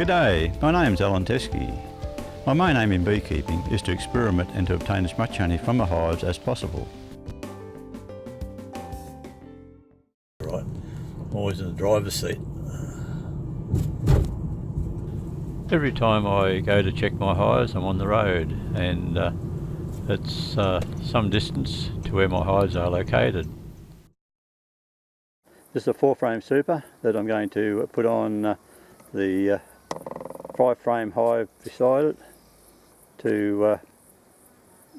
G'day, my name's Alan Teskey. My main aim in beekeeping is to experiment and to obtain as much honey from the hives as possible. Right, I'm always in the driver's seat. Every time I go to check my hives, I'm on the road, and it's some distance to where my hives are located. This is a 4-frame super that I'm going to put on the 5-frame hive beside it to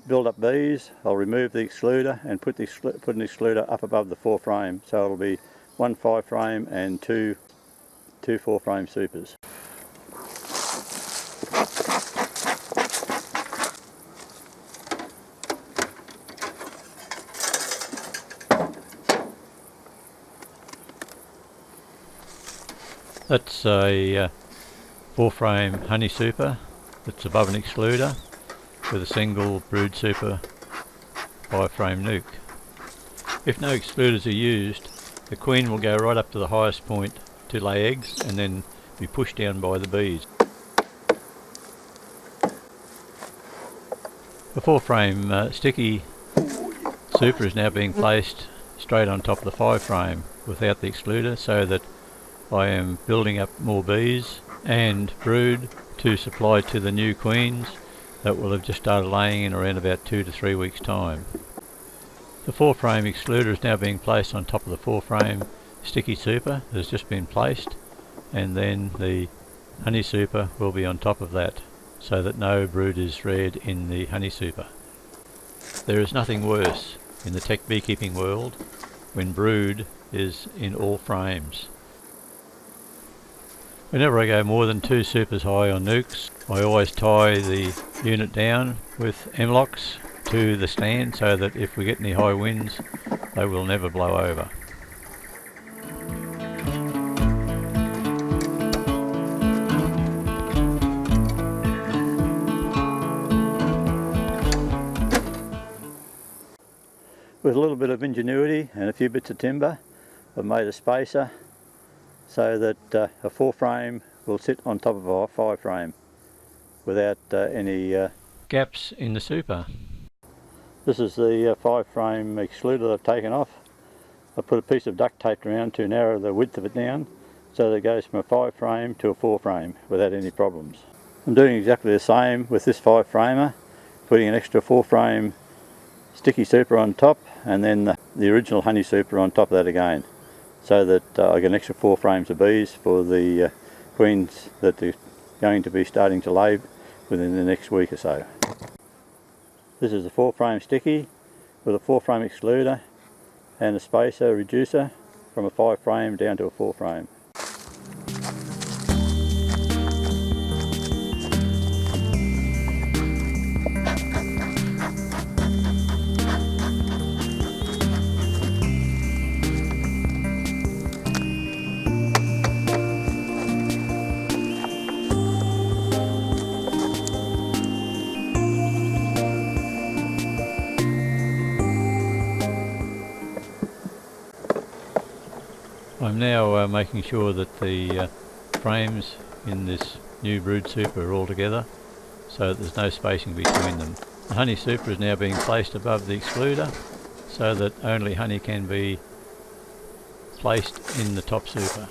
build up bees. I'll remove the excluder and put an excluder up above the 4-frame, so it'll be 1 5-frame and two 4-frame supers. That's a 4-frame honey super that's above an excluder with a single brood super 5-frame nuke. If no excluders are used, the queen will go right up to the highest point to lay eggs and then be pushed down by the bees. The 4-frame sticky super is now being placed straight on top of the 5-frame without the excluder, so that I am building up more bees and brood to supply to the new queens that will have just started laying in around about 2 to 3 weeks' time. The 4-frame excluder is now being placed on top of the 4-frame sticky super that has just been placed, and then the honey super will be on top of that, so that no brood is reared in the honey super. There is nothing worse in the tech beekeeping world when brood is in all frames. Whenever I go more than 2 supers high on nukes, I always tie the unit down with M-locks to the stand, so that if we get any high winds, they will never blow over. With a little bit of ingenuity and a few bits of timber, I've made a spacer so that a 4-frame will sit on top of a 5-frame without any gaps in the super. This is the 5-frame excluder that I've taken off. I put a piece of duct tape around to narrow the width of it down, so that it goes from a 5-frame to a 4-frame without any problems. I'm doing exactly the same with this 5-framer, putting an extra 4-frame sticky super on top, and then the original honey super on top of that again, so that I get an extra 4 frames of bees for the queens that are going to be starting to lay within the next week or so. This is a 4-frame sticky with a 4-frame excluder and a spacer reducer from a 5-frame down to a 4-frame. I'm now making sure that the frames in this new brood super are all together, so that there's no spacing between them. The honey super is now being placed above the excluder, so that only honey can be placed in the top super.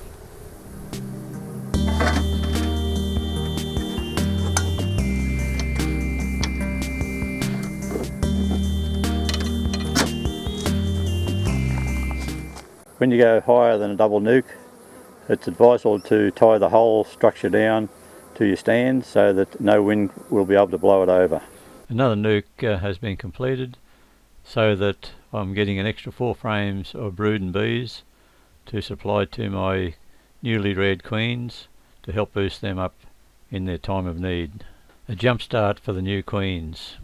When you go higher than a double nuke, it's advisable to tie the whole structure down to your stand so that no wind will be able to blow it over. Another nuke has been completed, so that I'm getting an extra 4 frames of brood and bees to supply to my newly reared queens to help boost them up in their time of need. A jump start for the new queens.